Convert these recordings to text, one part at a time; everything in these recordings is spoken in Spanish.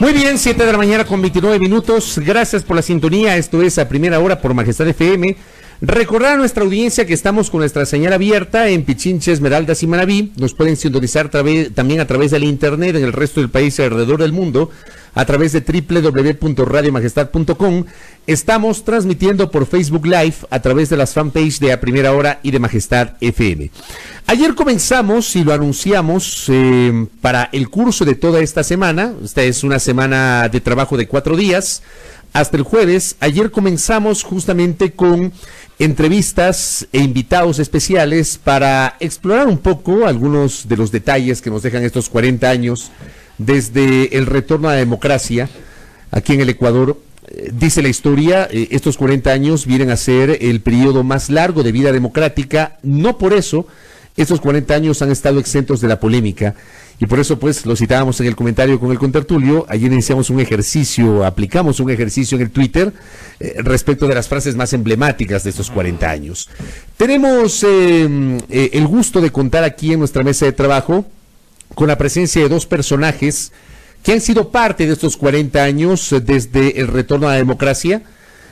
Muy bien, 7 de la mañana con 29 minutos. Gracias por la sintonía. Esto es A Primera Hora por Majestad FM. Recordar a nuestra audiencia que estamos con nuestra señal abierta en Pichincha, Esmeraldas y Manabí. Nos pueden sintonizar también a través del internet en el resto del país y alrededor del mundo a través de www.radiomajestad.com. Estamos transmitiendo por Facebook Live a través de las fanpages de A Primera Hora y de Majestad FM. Ayer comenzamos y lo anunciamos para el curso de toda esta semana. Esta es una semana de trabajo de 4 días hasta el jueves. Ayer comenzamos justamente con entrevistas e invitados especiales para explorar un poco algunos de los detalles que nos dejan estos 40 años desde el retorno a la democracia aquí en el Ecuador. Dice la historia, estos 40 años vienen a ser el periodo más largo de vida democrática. No por eso estos 40 años han estado exentos de la polémica, y por eso pues lo citábamos en el comentario con el contertulio. Ayer iniciamos un ejercicio, aplicamos un ejercicio en el Twitter respecto de las frases más emblemáticas de estos 40 años. Tenemos el gusto de contar aquí en nuestra mesa de trabajo con la presencia de dos personajes que han sido parte de estos 40 años desde el retorno a la democracia,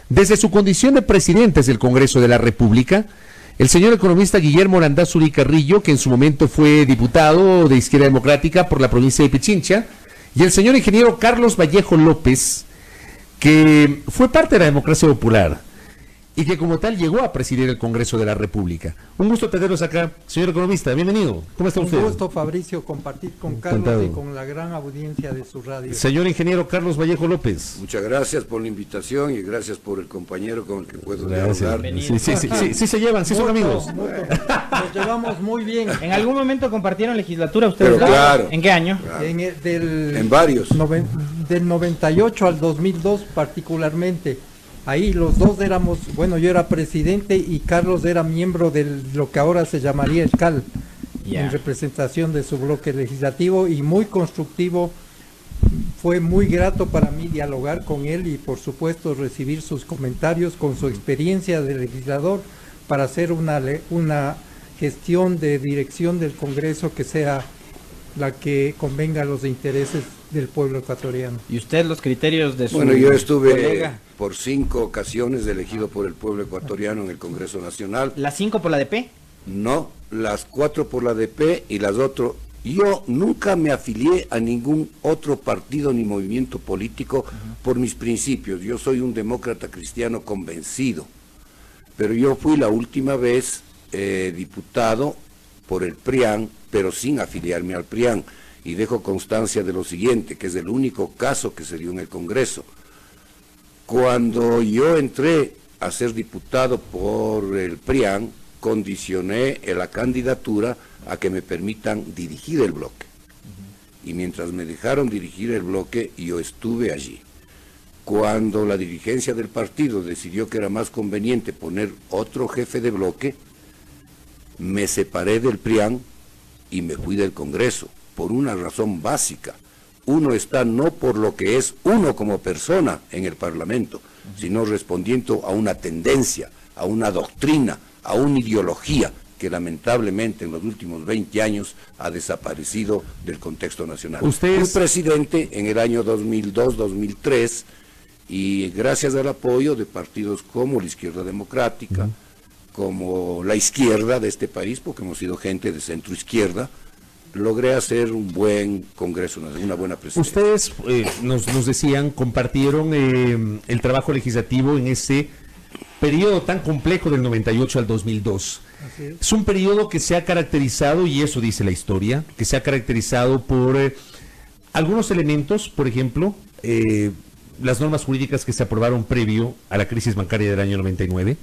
desde su condición de presidentes del Congreso de la República. El señor economista Guillermo Landázuri Carrillo, que en su momento fue diputado de Izquierda Democrática por la provincia de Pichincha, y el señor ingeniero Carlos Vallejo López, que fue parte de la democracia popular y que como tal llegó a presidir el Congreso de la República. Un gusto tenerlos acá, señor economista, bienvenido. ¿Cómo está usted? Un gusto, Fabricio, compartir con Carlos y con la gran audiencia de su radio. Señor ingeniero Carlos Vallejo López. Muchas gracias por la invitación y gracias por el compañero con el que puedo dialogar. Sí se llevan, sí son amigos. Nos llevamos muy bien. ¿En algún momento compartieron legislatura ustedes? Pero claro. ¿En qué año? Claro. En varios. Del 98 al 2002 particularmente. Ahí los dos éramos, bueno, yo era presidente y Carlos era miembro de lo que ahora se llamaría el CAL, en representación de su bloque legislativo, y muy constructivo. Fue muy grato para mí dialogar con él y por supuesto recibir sus comentarios con su experiencia de legislador para hacer una gestión de dirección del Congreso que sea la que convenga a los intereses del pueblo ecuatoriano. ¿Y usted los criterios de su Bueno, yo estuve colega? por 5 ocasiones elegido por el pueblo ecuatoriano en el Congreso Nacional. ¿Las 5 por la DP? No, las 4 por la DP y las otras. Yo nunca me afilié a ningún otro partido ni movimiento político por mis principios. Yo soy un demócrata cristiano convencido, pero yo fui la última vez diputado por el PRIAN, pero sin afiliarme al PRIAN. Y dejo constancia de lo siguiente, que es el único caso que se dio en el Congreso. Cuando yo entré a ser diputado por el PRIAN, condicioné la candidatura a que me permitan dirigir el bloque. Y mientras me dejaron dirigir el bloque, yo estuve allí. Cuando la dirigencia del partido decidió que era más conveniente poner otro jefe de bloque, me separé del PRIAN y me fui del Congreso, por una razón básica. Uno está no por lo que es uno como persona en el Parlamento, sino respondiendo a una tendencia, a una doctrina, a una ideología que lamentablemente en los últimos 20 años ha desaparecido del contexto nacional. Usted Fui presidente en el año 2002-2003 y gracias al apoyo de partidos como la Izquierda Democrática, como la izquierda de este país, porque hemos sido gente de centro izquierda, logré hacer un buen Congreso, una buena presidencia. Ustedes nos decían, compartieron el trabajo legislativo en ese periodo tan complejo del 98 al 2002. Es un periodo que se ha caracterizado, y eso dice la historia, que se ha caracterizado por algunos elementos, por ejemplo, las normas jurídicas que se aprobaron previo a la crisis bancaria del año 99,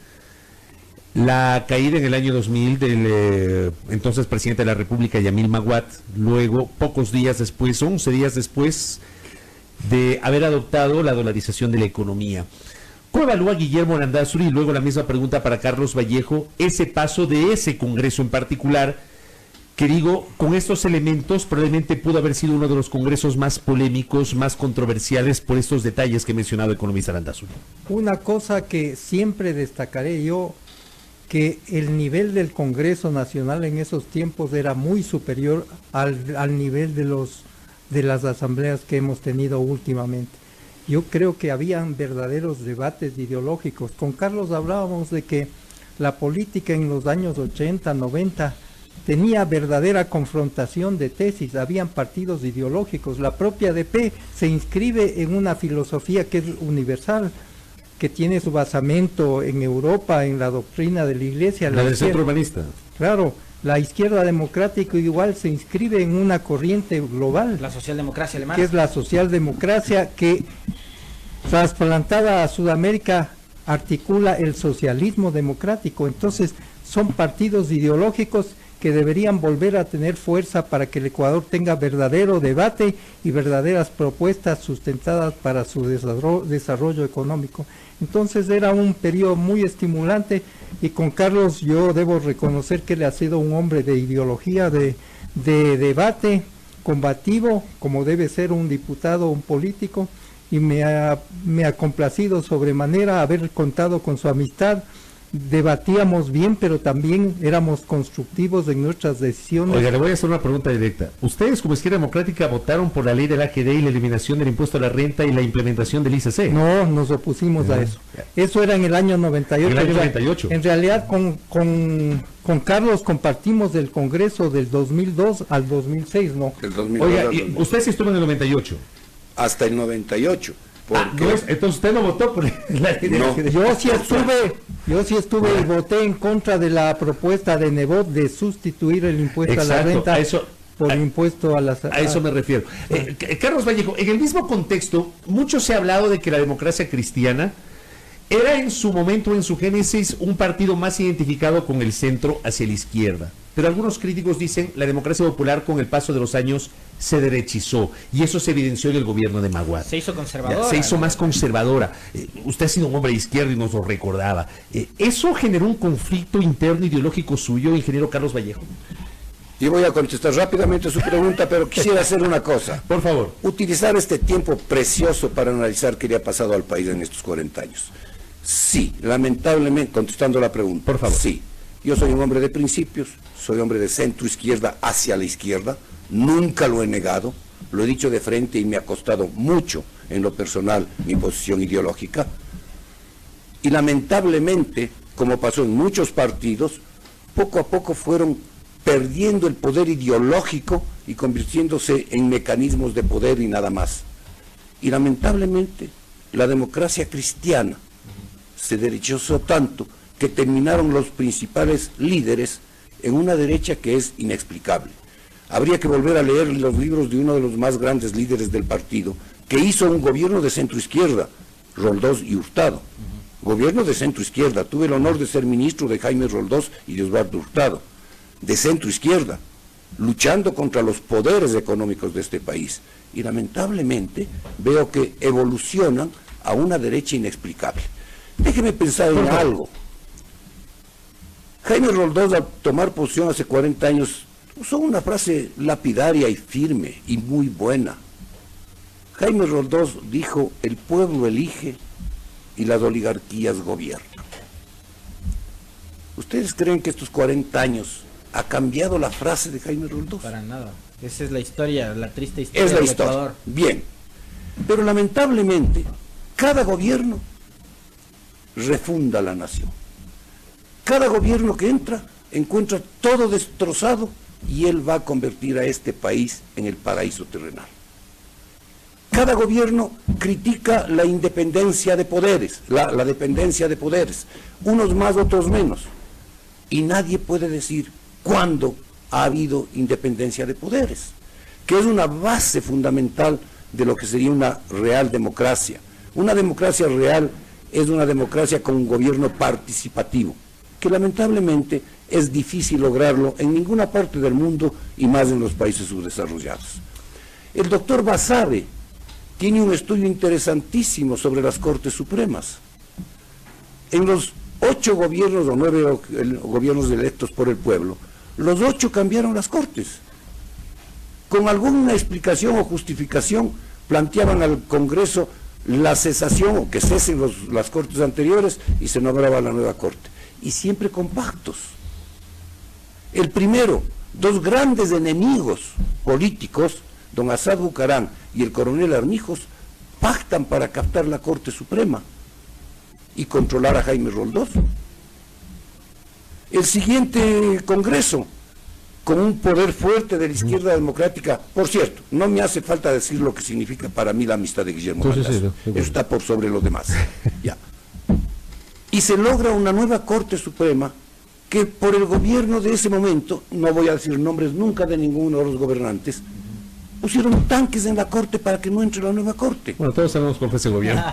la caída en el año 2000 del entonces presidente de la República, Yamil Maguad, luego, pocos días después, 11 días después de haber adoptado la dolarización de la economía. ¿Cómo evalúa Guillermo Landázuri, y luego la misma pregunta para Carlos Vallejo, ese paso de ese Congreso en particular, que digo, con estos elementos probablemente pudo haber sido uno de los congresos más polémicos, más controversiales por estos detalles que he mencionado, economista Landázuri? Una cosa que siempre destacaré yo, que el nivel del Congreso Nacional en esos tiempos era muy superior al nivel de los de las asambleas que hemos tenido últimamente. Yo creo que habían verdaderos debates ideológicos. Con Carlos hablábamos de que la política en los años 80, 90 tenía verdadera confrontación de tesis, habían partidos ideológicos. La propia ADP se inscribe en una filosofía que es universal, que tiene su basamento en Europa, en la doctrina de la Iglesia. La del centro humanista. Claro, la izquierda democrática igual se inscribe en una corriente global. La socialdemocracia alemana. Que es la socialdemocracia que, trasplantada a Sudamérica, articula el socialismo democrático. Entonces, son partidos ideológicos que deberían volver a tener fuerza para que el Ecuador tenga verdadero debate y verdaderas propuestas sustentadas para su desarrollo económico. Entonces era un periodo muy estimulante, y con Carlos yo debo reconocer que él ha sido un hombre de ideología, de debate combativo, como debe ser un diputado, un político, y me ha complacido sobremanera haber contado con su amistad. Debatíamos bien, pero también éramos constructivos en nuestras decisiones. Oiga, le voy a hacer una pregunta directa. ¿Ustedes como Izquierda Democrática votaron por la ley del AGD y la eliminación del impuesto a la renta y la implementación del ICC? No, nos opusimos a eso. Eso era en el año 98. En el año 98. En realidad con Carlos compartimos del Congreso del 2002 al 2006, ¿no? El 2002 Oiga, al 2006. usted sí estuvo en el 98. Hasta el 98. Porque... Entonces usted no votó por la ley del No. AGD. Yo sí estuve y voté en contra de la propuesta de Nebot de sustituir el impuesto a la renta por impuesto a las... A eso me refiero. Carlos Vallejo, en el mismo contexto, mucho se ha hablado de que la democracia cristiana era en su momento, en su génesis, un partido más identificado con el centro hacia la izquierda. Pero algunos críticos dicen la democracia popular con el paso de los años se derechizó, y eso se evidenció en el gobierno de Maguad. Se hizo conservadora. Se hizo más conservadora. Usted ha sido un hombre de izquierda y nos lo recordaba. ¿Eso generó un conflicto interno ideológico suyo, ingeniero Carlos Vallejo? Yo voy a contestar rápidamente su pregunta, pero quisiera hacer una cosa. Por favor. Utilizar este tiempo precioso para analizar qué le ha pasado al país en estos 40 años. Sí, lamentablemente, contestando la pregunta. Por favor. Sí, yo soy un hombre de principios, soy hombre de centro izquierda hacia la izquierda, nunca lo he negado, lo he dicho de frente y me ha costado mucho en lo personal mi posición ideológica. Y lamentablemente, como pasó en muchos partidos, poco a poco fueron perdiendo el poder ideológico y convirtiéndose en mecanismos de poder y nada más. Y lamentablemente, la democracia cristiana se derechizó tanto que terminaron los principales líderes en una derecha que es inexplicable. Habría que volver a leer los libros de uno de los más grandes líderes del partido, que hizo un gobierno de centroizquierda, Roldós y Hurtado. Gobierno de centroizquierda, tuve el honor de ser ministro de Jaime Roldós y de Osvaldo Hurtado, de centroizquierda, luchando contra los poderes económicos de este país. Y lamentablemente veo que evolucionan a una derecha inexplicable. Déjeme pensar en algo. Jaime Roldós, al tomar posición hace 40 años, usó una frase lapidaria y firme y muy buena. Jaime Roldós dijo: el pueblo elige y las oligarquías gobiernan. ¿Ustedes creen que estos 40 años ha cambiado la frase de Jaime Roldós? Para nada. Esa es la historia, la triste historia Es la del historia. Ecuador. Bien. Pero lamentablemente, cada gobierno refunda la nación. Cada gobierno que entra encuentra todo destrozado y él va a convertir a este país en el paraíso terrenal. Cada gobierno critica la independencia de poderes, la dependencia de poderes, unos más, otros menos. Y nadie puede decir cuándo ha habido independencia de poderes, que es una base fundamental de lo que sería una real democracia. Una democracia real es una democracia con un gobierno participativo, que lamentablemente es difícil lograrlo en ninguna parte del mundo y más en los países subdesarrollados. El doctor Basabe tiene un estudio interesantísimo sobre las Cortes Supremas. En los 8 gobiernos o 9 gobiernos electos por el pueblo, los 8 cambiaron las Cortes. Con alguna explicación o justificación planteaban al Congreso la cesación o que cesen las Cortes anteriores y se nombraba la nueva Corte. Y siempre con pactos. El primero, 2 grandes enemigos políticos don Asad Bucarán y el coronel Armijos pactan para captar la Corte Suprema y controlar a Jaime Roldós. El siguiente Congreso, con un poder fuerte de la izquierda democrática, por cierto, no me hace falta decir lo que significa para mí la amistad de Guillermo Lazo, eso está por sobre los demás. Ya. Y se logra una nueva Corte Suprema que por el gobierno de ese momento, no voy a decir nombres nunca de ninguno de los gobernantes, pusieron tanques en la Corte para que no entre la nueva Corte. Bueno, todos sabemos cuál fue ese gobierno.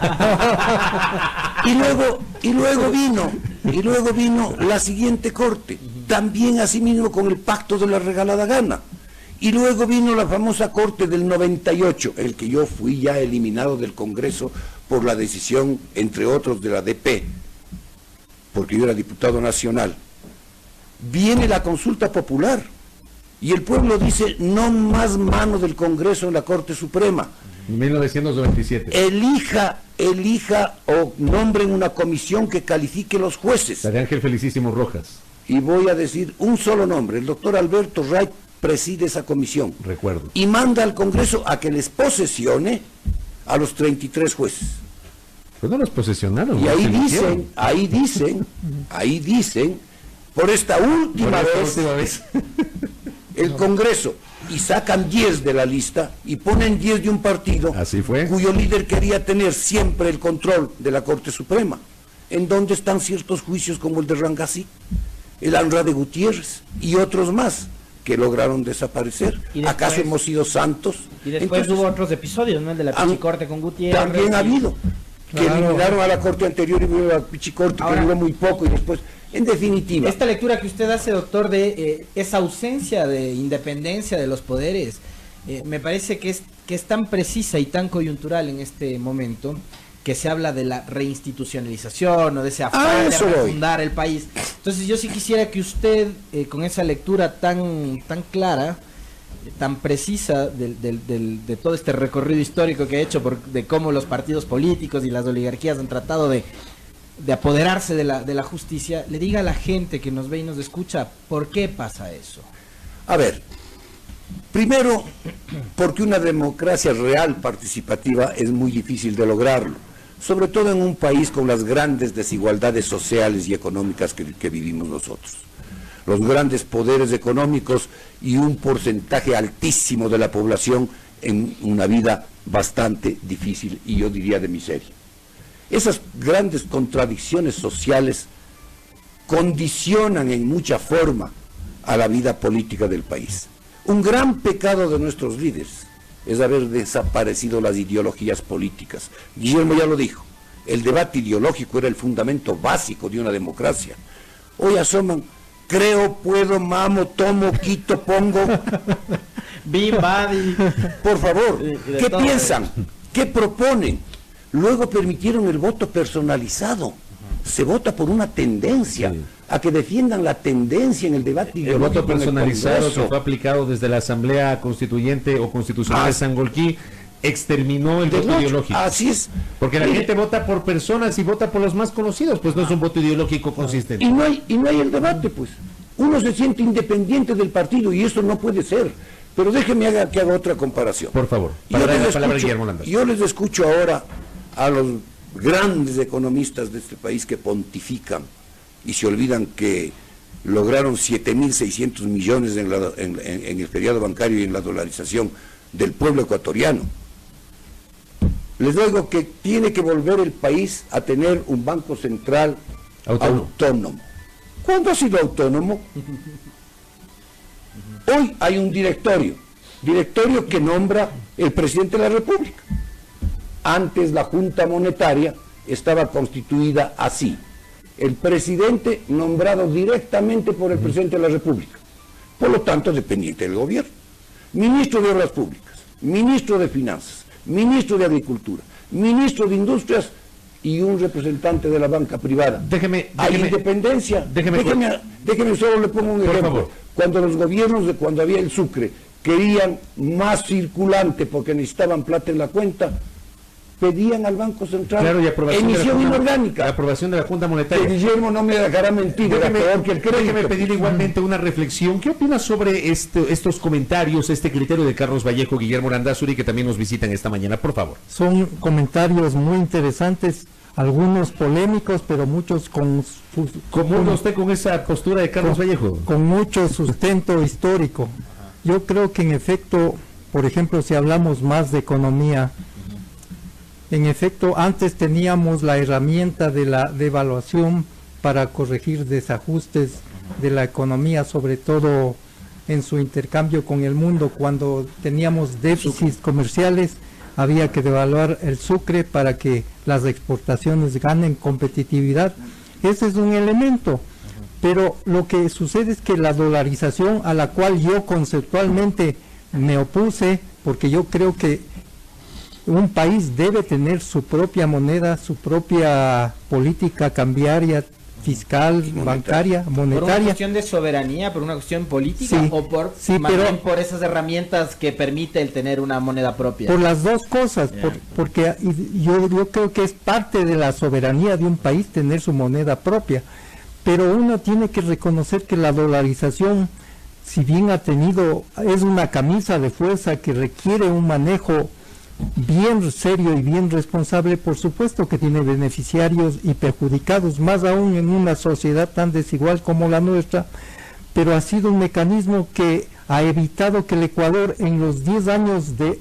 y luego vino la siguiente Corte, también así mismo con el pacto de la regalada gana. Y luego vino la famosa Corte del 98, el que yo fui ya eliminado del Congreso por la decisión, entre otros, de la DP, porque yo era diputado nacional. Viene la consulta popular y el pueblo dice: no más mano del Congreso en la Corte Suprema. 1997. Elija o nombren una comisión que califique los jueces. La de Ángel Felicísimo Rojas. Y voy a decir un solo nombre: el doctor Alberto Wright preside esa comisión. Recuerdo. Y manda al Congreso a que les posesione a los 33 jueces. Pues no los posesionaron. Y ahí dicen, por esta última vez, el Congreso, y sacan 10 de la lista y ponen 10 de un partido. Así fue. Cuyo líder quería tener siempre el control de la Corte Suprema. ¿En dónde están ciertos juicios como el de Rangasí, el Anra de Gutiérrez y otros más que lograron desaparecer? ¿Acaso hemos sido santos? Y después hubo otros episodios, ¿no? El de la Pichicorte con Gutiérrez. También ha habido. Que eliminaron a la Corte anterior y vino a la Pichicorte, que duró muy poco, y después, en definitiva. Esta lectura que usted hace, doctor, de esa ausencia de independencia de los poderes, me parece que es tan precisa y tan coyuntural en este momento, que se habla de la reinstitucionalización o de ese afán de refundar el país. Entonces yo sí quisiera que usted, con esa lectura tan clara, tan precisa de todo este recorrido histórico que ha hecho de cómo los partidos políticos y las oligarquías han tratado de apoderarse de la justicia, le diga a la gente que nos ve y nos escucha por qué pasa eso. A ver, primero, porque una democracia real participativa es muy difícil de lograrlo, sobre todo en un país con las grandes desigualdades sociales y económicas que vivimos nosotros. Los grandes poderes económicos y un porcentaje altísimo de la población en una vida bastante difícil y yo diría de miseria. Esas grandes contradicciones sociales condicionan en mucha forma a la vida política del país. Un gran pecado de nuestros líderes es haber desaparecido las ideologías políticas. Guillermo ya lo dijo, el debate ideológico era el fundamento básico de una democracia. Hoy asoman: creo, puedo, mamo, tomo, quito, pongo. Por favor, ¿qué piensan? ¿Qué proponen? Luego permitieron el voto personalizado. Se vota por una tendencia, a que defiendan la tendencia en el debate ideológico. El voto personalizado que fue aplicado desde la Asamblea Constituyente o Constitucional de Sangolquí exterminó el voto ideológico. Así es. Porque la gente vota por personas y vota por los más conocidos, pues no es un voto ideológico consistente. Y no hay el debate, pues. Uno se siente independiente del partido y eso no puede ser. Pero déjeme que haga otra comparación. Por favor, yo les escucho ahora a los grandes economistas de este país que pontifican y se olvidan que lograron 7.600 millones en el feriado bancario y en la dolarización del pueblo ecuatoriano. Les digo que tiene que volver el país a tener un banco central autónomo. ¿Cuándo ha sido autónomo? Hoy hay un directorio que nombra el presidente de la República. Antes la Junta Monetaria estaba constituida así: el presidente nombrado directamente por el presidente de la República, por lo tanto dependiente del gobierno, ministro de Obras Públicas, ministro de Finanzas, ministro de Agricultura, ministro de Industrias y un representante de la banca privada. Hay independencia. Déjeme solo le pongo un ejemplo. Favor. Cuando los gobiernos cuando había el Sucre querían más circulante porque necesitaban plata en la cuenta, pedían al Banco Central Claro, y aprobación emisión inorgánica. La aprobación de la Junta Monetaria. Que Guillermo no me dejará mentir, era peor que el crédito. Déjeme pedir igualmente una reflexión. ¿Qué opinas sobre estos comentarios, este criterio de Carlos Vallejo, Guillermo Landázuri, que también nos visitan esta mañana? Por favor. Son comentarios muy interesantes, algunos polémicos, pero muchos ¿Cómo usted con esa postura de Carlos Vallejo? Con mucho sustento histórico. Yo creo que en efecto, por ejemplo, si hablamos más de economía, en efecto, antes teníamos la herramienta de la devaluación para corregir desajustes de la economía, sobre todo en su intercambio con el mundo. Cuando teníamos déficits comerciales, había que devaluar el sucre para que las exportaciones ganen competitividad. Ese es un elemento. Pero lo que sucede es que la dolarización, a la cual yo conceptualmente me opuse, porque yo creo que un país debe tener su propia moneda, su propia política cambiaria, fiscal, bancaria, monetaria. ¿Por una cuestión de soberanía, por una cuestión política, sí, o por, sí, por esas herramientas que permite el tener una moneda propia? Por las dos cosas, porque yo creo que es parte de la soberanía de un país tener su moneda propia, pero uno tiene que reconocer que la dolarización, si bien es una camisa de fuerza que requiere un manejo bien serio y bien responsable, por supuesto que tiene beneficiarios y perjudicados, más aún en una sociedad tan desigual como la nuestra, pero ha sido un mecanismo que ha evitado que el Ecuador en los 10 años de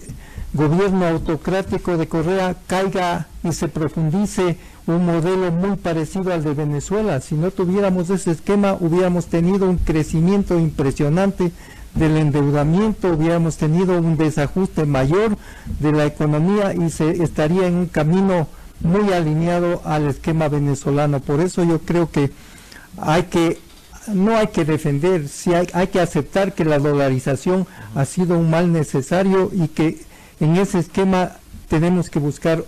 gobierno autocrático de Correa caiga y se profundice un modelo muy parecido al de Venezuela. Si no tuviéramos ese esquema, hubiéramos tenido un crecimiento impresionante del endeudamiento, hubiéramos tenido un desajuste mayor de la economía y se estaría en un camino muy alineado al esquema venezolano. Por eso yo creo que no hay que defender, sí hay que aceptar que la dolarización ha sido un mal necesario y que en ese esquema tenemos que buscar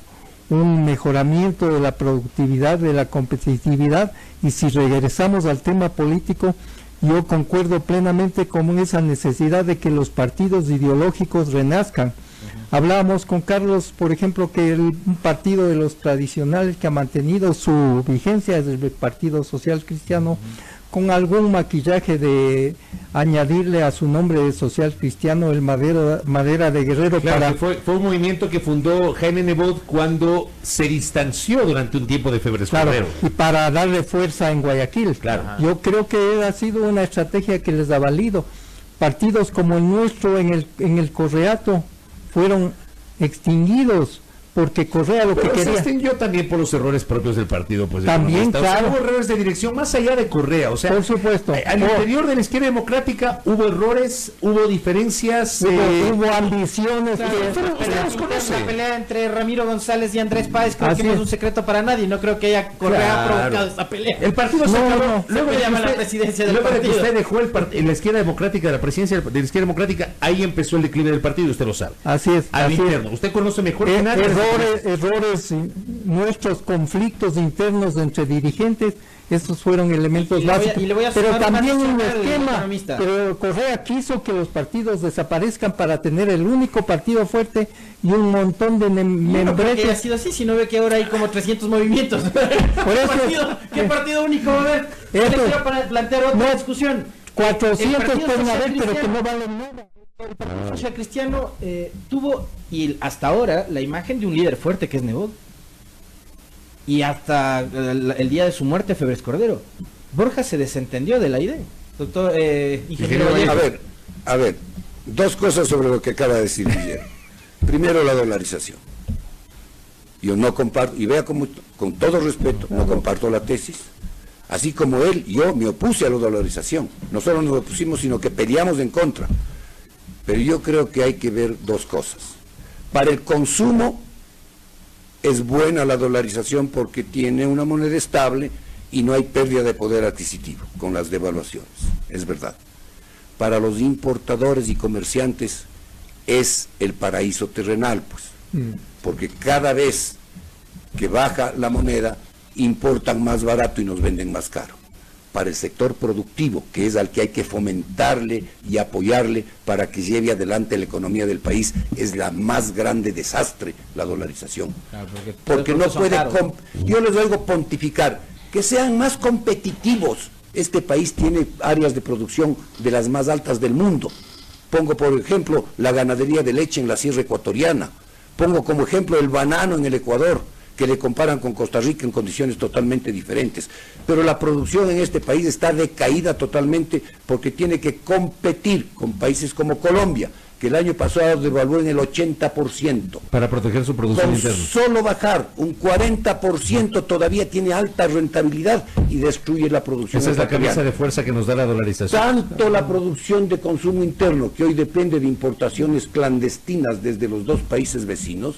un mejoramiento de la productividad, de la competitividad, y si regresamos al tema político, yo concuerdo plenamente con esa necesidad de que los partidos ideológicos renazcan. Hablábamos con Carlos, por ejemplo, que un partido de los tradicionales que ha mantenido su vigencia es el Partido Social Cristiano, con algún maquillaje de añadirle a su nombre de Social Cristiano el Madera de Guerrero. Claro, fue un movimiento que fundó Jaime Nebot cuando se distanció durante un tiempo de Febres Cordero. Y para darle fuerza en Guayaquil. Claro. Yo creo que ha sido una estrategia que les ha valido. Partidos como el nuestro en el Correato fueron extinguidos porque Correa lo que quería. Se extinguió también por los errores propios del partido, pues. También, claro. Hubo errores de dirección más allá de Correa, o sea, por supuesto. Al interior de la izquierda democrática hubo errores, hubo diferencias, hubo ambiciones. Claro, la pelea entre Ramiro González y Andrés Páez creo que no es un secreto para nadie. No creo que haya Correa provocado esta pelea. El partido se acabó. Luego la presidencia del partido. De que usted dejó la izquierda democrática, de la presidencia de la izquierda democrática, ahí empezó el declive del partido, usted lo sabe. Así es. Al interno. Usted conoce mejor que nadie. Errores, nuestros conflictos internos entre dirigentes, esos fueron elementos básicos. Pero también un esquema, pero Correa quiso que los partidos desaparezcan para tener el único partido fuerte y un montón de membretes. Ha sido así, si no ve que ahora hay como 300 movimientos. Por eso, ¿Qué partido único va a haber? Quiero plantear otra discusión. 400 pueden haber, pero que no valen nada. El Partido Social Cristiano tuvo, y hasta ahora, la imagen de un líder fuerte que es Nebot. Y hasta el día de su muerte, Febres Cordero. Borja se desentendió de la idea. Doctor, ingeniero Vallejo. A ver, dos cosas sobre lo que acaba de decir Guillermo. Primero, la dolarización. Yo no comparto, y vea como, con todo respeto, no comparto la tesis. Así como él, yo me opuse a la dolarización. No solo nos opusimos, sino que peleamos en contra. Pero yo creo que hay que ver dos cosas. Para el consumo es buena la dolarización porque tiene una moneda estable y no hay pérdida de poder adquisitivo con las devaluaciones, es verdad. Para los importadores y comerciantes es el paraíso terrenal, pues, porque cada vez que baja la moneda importan más barato y nos venden más caro. para el sector productivo, que es al que hay que fomentarle y apoyarle para que lleve adelante la economía del país, es la más grande desastre, la dolarización. Claro, porque no puede, caros. yo les oigo pontificar, que sean más competitivos. Este país tiene áreas de producción de las más altas del mundo. Pongo por ejemplo la ganadería de leche en la sierra ecuatoriana, pongo como ejemplo el banano en el Ecuador, que le comparan con Costa Rica en condiciones totalmente diferentes. Pero la producción en este país está decaída totalmente porque tiene que competir con países como Colombia, que el año pasado devaluó en el 80%. Para proteger su producción Con interna. solo bajar un 40% todavía tiene alta rentabilidad y destruye la producción. Esa es la ecuatoriana. camisa de fuerza que nos da la dolarización. Tanto la producción de consumo interno, que hoy depende de importaciones clandestinas desde los dos países vecinos,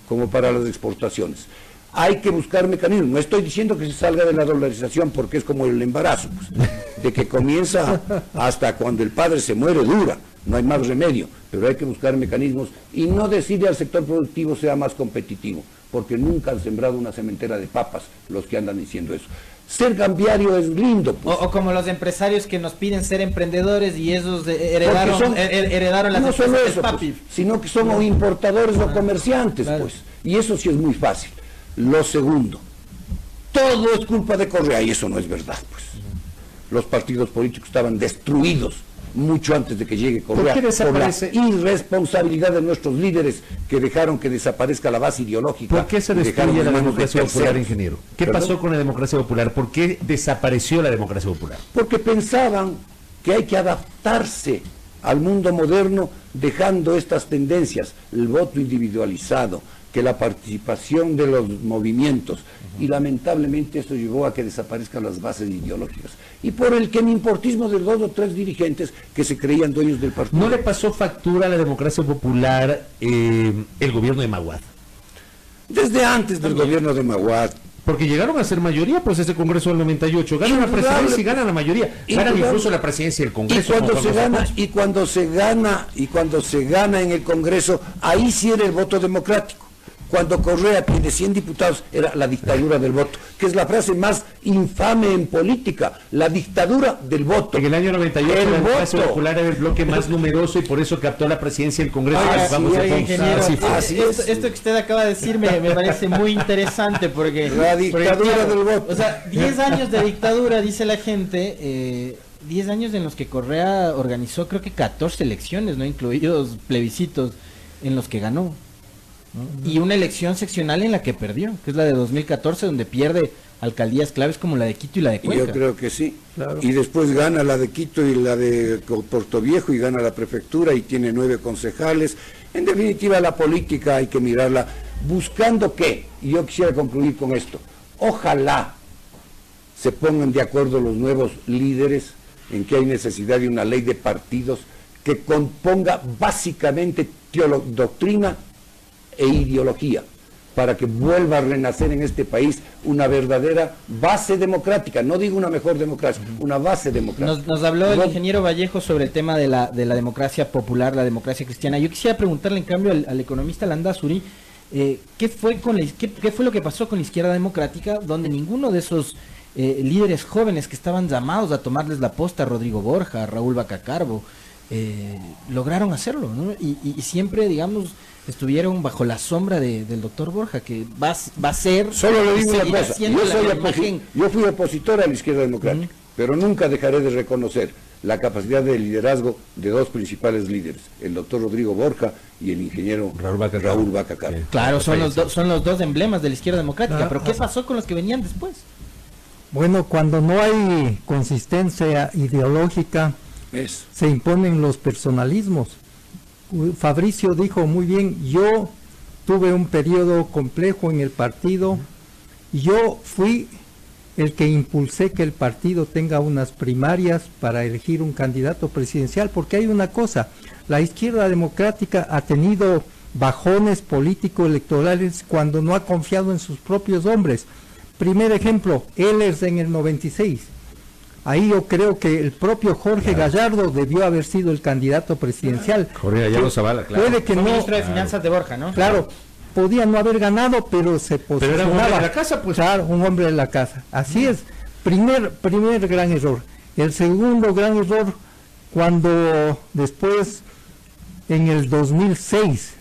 como para las exportaciones. Hay que buscar mecanismos. No estoy diciendo que se salga de la dolarización porque es como el embarazo, pues, de que comienza hasta cuando el padre se muere, dura, no hay más remedio, pero hay que buscar mecanismos y no decirle al sector productivo sea más competitivo, porque nunca han sembrado una cementera de papas los que andan diciendo eso. Ser cambiario es lindo, pues. O como los empresarios que nos piden ser emprendedores y esos heredaron las no solo empresas eso, del papi. pues, sino que son o importadores o comerciantes, claro. pues. Y eso sí es muy fácil. Lo segundo, todo es culpa de Correa, y eso no es verdad, pues. Los partidos políticos estaban destruidos mucho antes de que llegue Correa, ¿Por qué desaparece? por la irresponsabilidad de nuestros líderes que dejaron que desaparezca la base ideológica. ¿Por qué se y dejaron destruye en la manos de democracia popular, terceros. ingeniero? ¿Qué ¿Perdón? pasó con la democracia popular? ¿Por qué desapareció la democracia popular? Porque pensaban que hay que adaptarse al mundo moderno dejando estas tendencias, el voto individualizado, que la participación de los movimientos, y lamentablemente esto llevó a que desaparezcan las bases ideológicas. Y por el quemimportismo de 2 o 3 dirigentes que se creían dueños del partido. ¿No le pasó factura a la democracia popular el gobierno de Maguad? Desde antes del gobierno de Maguad. Porque llegaron a ser mayoría, pues ese Congreso del 98. Ganan la presidencia y ganan la mayoría. Ganan incluso la presidencia del Congreso. Y cuando se gana en el Congreso, ahí sí era el voto democrático. Cuando Correa tiene 100 diputados, era la dictadura del voto, que es la frase más infame en política, la dictadura del voto. En el año 98 El la democracia voto. popular era el bloque más numeroso y por eso captó la presidencia del Congreso. Ingeniero, Así es. esto que usted acaba de decir me parece muy interesante porque... La dictadura del voto. O sea, 10 años de dictadura, dice la gente, 10 años en los que Correa organizó creo que 14 elecciones, no incluidos plebiscitos, en los que ganó. ¿No? Y una elección seccional en la que perdió, que es la de 2014, donde pierde alcaldías claves como la de Quito y la de Cuenca. Yo creo que sí. Claro. Y después gana la de Quito y la de Portoviejo y gana la prefectura y tiene 9 concejales. En definitiva, la política hay que mirarla buscando qué. Y yo quisiera concluir con esto. Ojalá se pongan de acuerdo los nuevos líderes en que hay necesidad de una ley de partidos que componga básicamente doctrina e ideología, para que vuelva a renacer en este país una verdadera base democrática, no digo una mejor democracia, una base democrática. Nos habló el ingeniero Vallejo sobre el tema de la democracia popular, la democracia cristiana. Yo quisiera preguntarle en cambio al economista Landazuri, ¿qué fue lo que pasó con la izquierda democrática, donde ninguno de esos líderes jóvenes que estaban llamados a tomarles la posta, Rodrigo Borja, Raúl Vacacarbo, lograron hacerlo, ¿no? Y siempre, digamos, estuvieron bajo la sombra del doctor Borja, que va a ser... Solo le digo una seguirá cosa, siendo yo fui opositor a la izquierda democrática, pero nunca dejaré de reconocer la capacidad de liderazgo de 2 principales líderes, el doctor Rodrigo Borja y el ingeniero Raúl Vacacarbo. Claro, son los dos emblemas de la izquierda democrática, pero ¿qué pasó con los que venían después? Bueno, cuando no hay consistencia ideológica, se imponen los personalismos. Fabricio dijo muy bien, yo tuve un periodo complejo en el partido, yo fui el que impulsé que el partido tenga unas primarias para elegir un candidato presidencial, porque hay una cosa, la izquierda democrática ha tenido bajones político-electorales cuando no ha confiado en sus propios hombres. Primer ejemplo, Ehlers en el 96. Ahí yo creo que el propio Jorge Gallardo debió haber sido el candidato presidencial. Jorge Gallardo Zavala, claro. Puede que Fue no, ministro de Finanzas de Borja, ¿no? claro, podía no haber ganado, pero se posicionaba. Pero era un hombre de la casa, pues. Claro, un hombre de la casa. Así es. primer gran error. El segundo gran error, cuando después, en el 2006,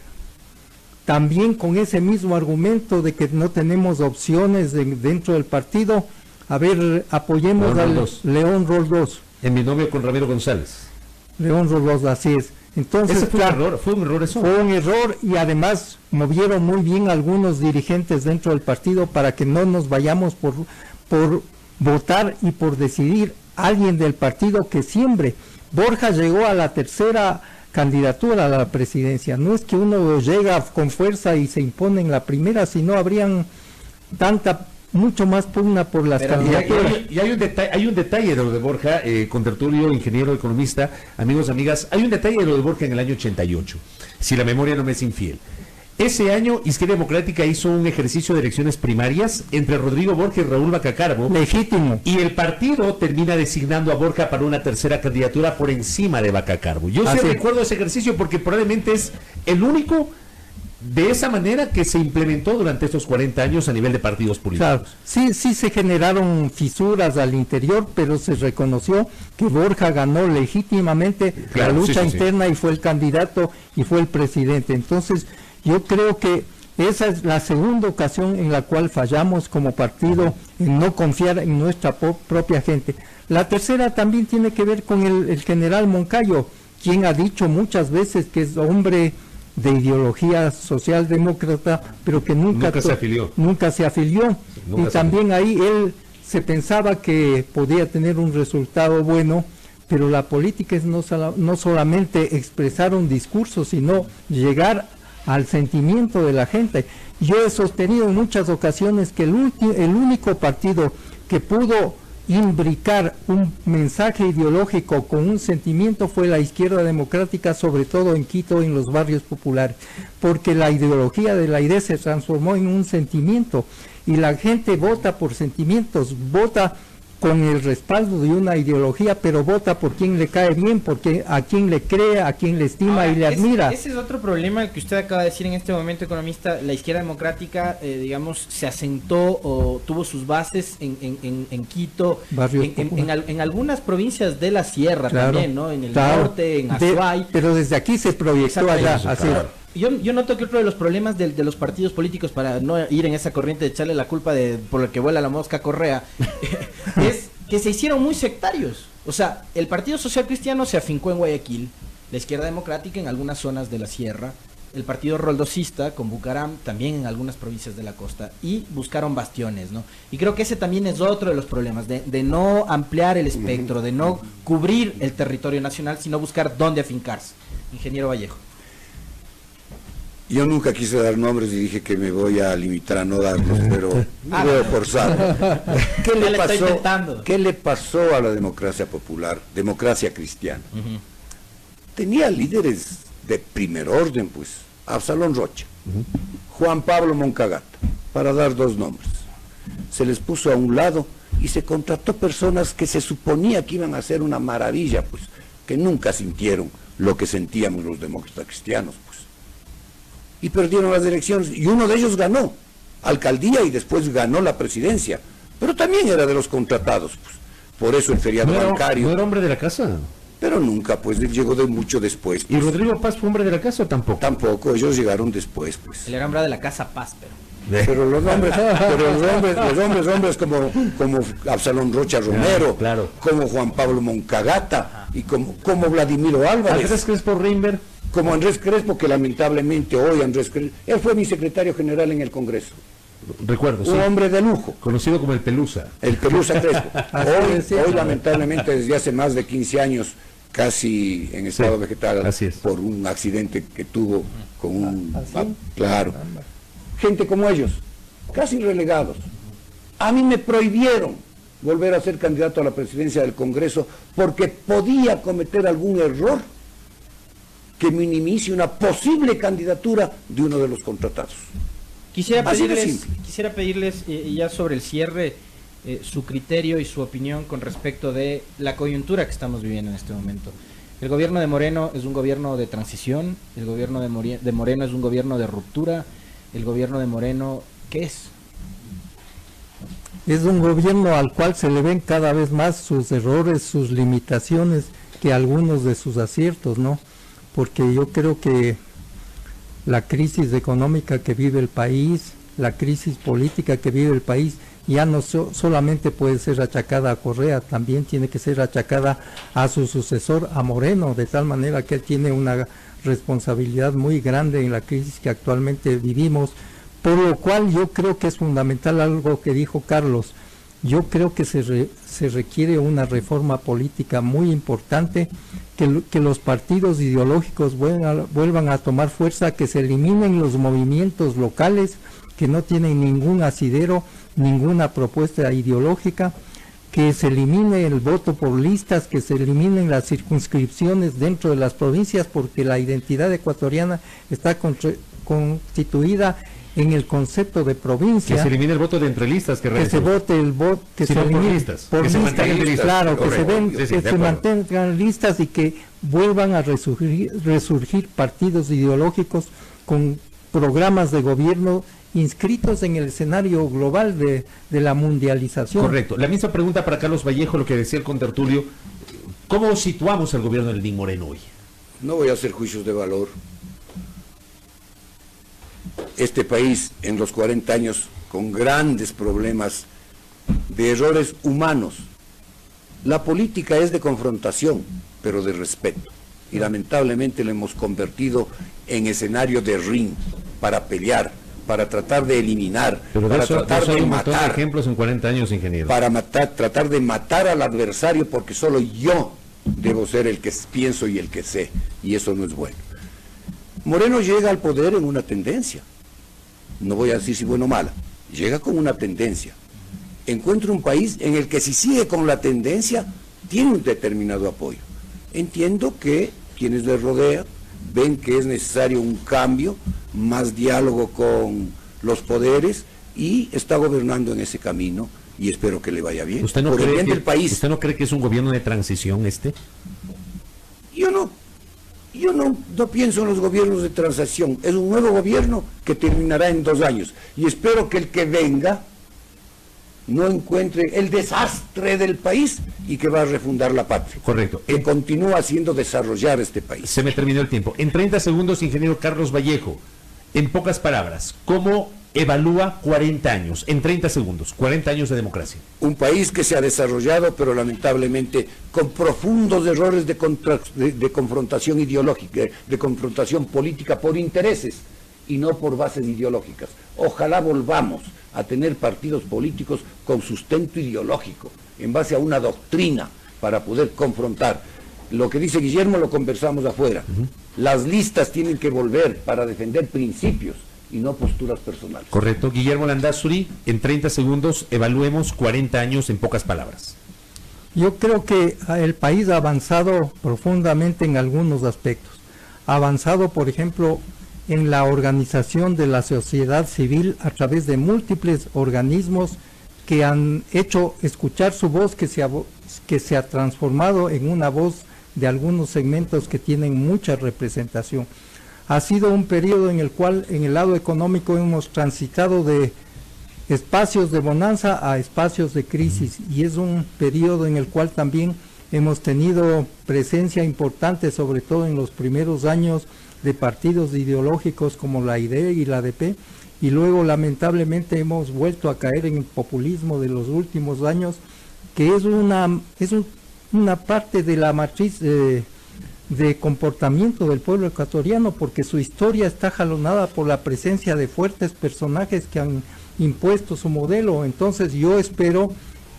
también con ese mismo argumento de que no tenemos opciones dentro del partido, a ver, apoyemos León al Roldós. León Roldós. En mi novio con Ramiro González. León Roldós, así es. Entonces, Ese fue claro, un error, fue un error eso. fue un error, y además movieron muy bien algunos dirigentes dentro del partido para que no nos vayamos por votar y por decidir alguien del partido que siembre. Borja llegó a la tercera candidatura a la presidencia. No es que uno llega con fuerza y se impone en la primera, sino habrían mucho más pugna por las candidaturas. Y hay un detalle de lo de Borja, con Tertulio, ingeniero, economista, amigos, amigas, hay un detalle de lo de Borja en el año 88, si la memoria no me es infiel. Ese año, Izquierda Democrática hizo un ejercicio de elecciones primarias entre Rodrigo Borja y Raúl Bacacarbo. Legítimo. Y el partido termina designando a Borja para una tercera candidatura por encima de Bacacarbo. Yo sí recuerdo ese ejercicio porque probablemente es el único de esa manera que se implementó durante estos 40 años a nivel de partidos políticos. Claro, sí se generaron fisuras al interior, pero se reconoció que Borja ganó legítimamente la lucha interna y fue el candidato y fue el presidente. Entonces, yo creo que esa es la segunda ocasión en la cual fallamos como partido en no confiar en nuestra propia gente. La tercera también tiene que ver con el general Moncayo, quien ha dicho muchas veces que es hombre de ideología socialdemócrata, pero que nunca se afilió. Y también ahí él se pensaba que podía tener un resultado bueno, pero la política es no solamente expresar un discurso, sino llegar al sentimiento de la gente. Yo he sostenido en muchas ocasiones que el único partido que pudo imbricar un mensaje ideológico con un sentimiento fue la Izquierda Democrática, sobre todo en Quito, en los barrios populares, porque la ideología de la idea se transformó en un sentimiento, y la gente vota por sentimientos, vota con el respaldo de una ideología, pero vota por quien le cae bien, porque a quien le cree, a quien le estima y le admira. Ese es otro problema que usted acaba de decir en este momento, economista. La Izquierda Democrática, digamos, se asentó o tuvo sus bases en Quito, en algunas provincias de la sierra, claro, también, ¿no? En el norte, en Azuay. Pero desde aquí se proyectó allá, así. Claro. Yo noto que otro de los problemas de los partidos políticos, para no ir en esa corriente de echarle la culpa por el que vuela la mosca Correa, es que se hicieron muy sectarios. O sea, el Partido Social Cristiano se afincó en Guayaquil, la Izquierda Democrática en algunas zonas de la sierra, el Partido Roldosista con Bucaram también en algunas provincias de la costa, y buscaron bastiones, ¿no? Y creo que ese también es otro de los problemas, de no ampliar el espectro, de no cubrir el territorio nacional, sino buscar dónde afincarse. Ingeniero Vallejo. Yo nunca quise dar nombres y dije que me voy a limitar a no darlos, pero me voy a forzar. ¿Qué le pasó a la democracia popular, democracia cristiana? Tenía líderes de primer orden, pues, Absalón Rocha, Juan Pablo Moncagata, para dar dos nombres. Se les puso a un lado y se contrató personas que se suponía que iban a hacer una maravilla, pues, que nunca sintieron lo que sentíamos los demócratas cristianos, pues. Y perdieron las elecciones, y uno de ellos ganó alcaldía y después ganó la presidencia, pero también era de los contratados, pues. Por eso el feriado bancario. ¿No era hombre de la casa? Pero nunca, pues, él llegó de mucho después, pues. ¿Y Rodrigo Paz fue hombre de la casa o tampoco? Tampoco, ellos llegaron después, pues. Él era hombre de la casa Paz, pero los hombres como Absalón Rocha Romero, claro, como Juan Pablo Moncagata, y como Vladimiro Álvarez. Andrés Crespo Reinberg. Como Andrés Crespo, que lamentablemente hoy Andrés Crespo, él fue mi secretario general en el Congreso. Recuerdo, un hombre de lujo. Conocido como el Pelusa. El Pelusa Crespo. Hoy lamentablemente desde hace más de 15 años, casi en estado vegetal, por un accidente que tuvo con un... Claro. Gente como ellos, casi relegados. A mí me prohibieron volver a ser candidato a la presidencia del Congreso porque podía cometer algún error que minimice una posible candidatura de uno de los contratados. Quisiera pedirles ya sobre el cierre, su criterio y su opinión con respecto de la coyuntura que estamos viviendo en este momento. El gobierno de Moreno es un gobierno de transición, el gobierno de Moreno es un gobierno de ruptura, el gobierno de Moreno, ¿qué es? Es un gobierno al cual se le ven cada vez más sus errores, sus limitaciones, que algunos de sus aciertos, ¿no? Porque yo creo que la crisis económica que vive el país, la crisis política que vive el país, ya no solamente puede ser achacada a Correa, también tiene que ser achacada a su sucesor, a Moreno, de tal manera que él tiene una responsabilidad muy grande en la crisis que actualmente vivimos, por lo cual yo creo que es fundamental algo que dijo Carlos. Yo creo que se requiere una reforma política muy importante, que los partidos ideológicos vuelvan a tomar fuerza, que se eliminen los movimientos locales que no tienen ningún asidero, ninguna propuesta ideológica, que se elimine el voto por listas, que se eliminen las circunscripciones dentro de las provincias, porque la identidad ecuatoriana está constituida en el concepto de provincia. Que se elimine el voto de entre listas, que se vote el voto, que se elimine por listas, claro, que se mantengan listas y que vuelvan a resurgir partidos ideológicos con programas de gobierno inscritos en el escenario global de la mundialización. Correcto. La misma pregunta para Carlos Vallejo, lo que decía el contertulio. ¿Cómo situamos al gobierno de Lenín Moreno hoy? No voy a hacer juicios de valor. Este país, en los 40 años, con grandes problemas de errores humanos. La política es de confrontación, pero de respeto. Y lamentablemente lo hemos convertido en escenario de ring, para pelear, para tratar de eliminar, pero para eso, tratar de hay matar. De ejemplos en 40 años, ingeniero. Para tratar de matar al adversario, porque solo yo debo ser el que pienso y el que sé, y eso no es bueno. Moreno llega al poder en una tendencia. No voy a decir si buena o mala, llega con una tendencia. Encuentra un país en el que si sigue con la tendencia, tiene un determinado apoyo. Entiendo que quienes le rodean ven que es necesario un cambio, más diálogo con los poderes, y está gobernando en ese camino, y espero que le vaya bien. ¿Usted no cree que es un gobierno de transición este? Yo no pienso en los gobiernos de transición. Es un nuevo gobierno que terminará en 2 años. Y espero que el que venga no encuentre el desastre del país y que va a refundar la patria. Correcto. Que continúa haciendo desarrollar este país. Se me terminó el tiempo. En 30 segundos, ingeniero Carlos Vallejo, en pocas palabras, ¿cómo evalúa 40 años? En 30 segundos, 40 años de democracia. Un país que se ha desarrollado, pero lamentablemente con profundos errores de confrontación ideológica, de confrontación política por intereses y no por bases ideológicas. Ojalá volvamos a tener partidos políticos con sustento ideológico, en base a una doctrina para poder confrontar. Lo que dice Guillermo lo conversamos afuera. Las listas tienen que volver para defender principios y no posturas personales. Correcto. Guillermo Landázuri, en 30 segundos, evaluemos 40 años en pocas palabras. Yo creo que el país ha avanzado profundamente en algunos aspectos. Ha avanzado, por ejemplo, en la organización de la sociedad civil a través de múltiples organismos que han hecho escuchar su voz, que se ha transformado en una voz de algunos segmentos que tienen mucha representación. Ha sido un periodo en el cual en el lado económico hemos transitado de espacios de bonanza a espacios de crisis, y es un periodo en el cual también hemos tenido presencia importante, sobre todo en los primeros años, de partidos ideológicos como la IDE y la ADP, y luego lamentablemente hemos vuelto a caer en el populismo de los últimos años, que es una parte de la matriz de comportamiento del pueblo ecuatoriano, porque su historia está jalonada por la presencia de fuertes personajes que han impuesto su modelo. Entonces yo espero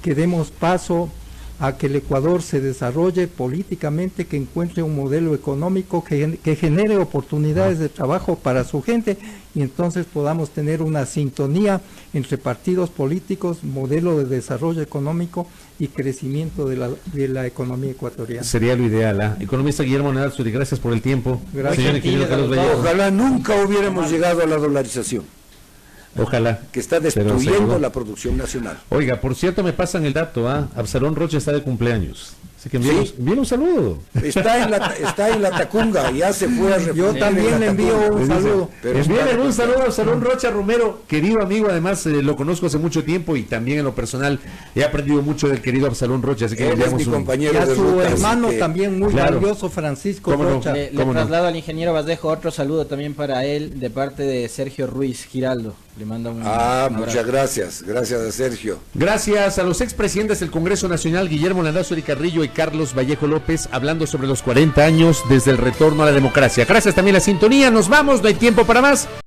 que demos paso a que el Ecuador se desarrolle políticamente, que encuentre un modelo económico que genere oportunidades de trabajo para su gente, y entonces podamos tener una sintonía entre partidos políticos, modelo de desarrollo económico y crecimiento de la economía ecuatoriana. Sería lo ideal. Economista Guillermo Landázuri, gracias por el tiempo. Gracias. Ojalá nunca hubiéramos llegado a la dolarización. Ojalá. Que está destruyendo la producción nacional. Oiga, por cierto, me pasan el dato, Absalón Rocha está de cumpleaños. Así que envíen un saludo. Está en la Tacunga, ya se fue a Yo también le envío un saludo. Envíenle un saludo a Salón Rocha Romero, querido amigo, además lo conozco hace mucho tiempo y también en lo personal he aprendido mucho del querido Absalón Rocha, así que él es mi compañero y a de su ruta, hermano que, también muy valioso, Francisco Rocha. Le traslado al ingeniero Vasdejo otro saludo también para él de parte de Sergio Ruiz Giraldo. Le mando un abrazo. Muchas gracias a Sergio. Gracias a los expresidentes del Congreso Nacional, Guillermo Landazuri Carrillo y Carlos Vallejo López, hablando sobre los 40 años desde el retorno a la democracia. Gracias también a la sintonía, nos vamos, no hay tiempo para más.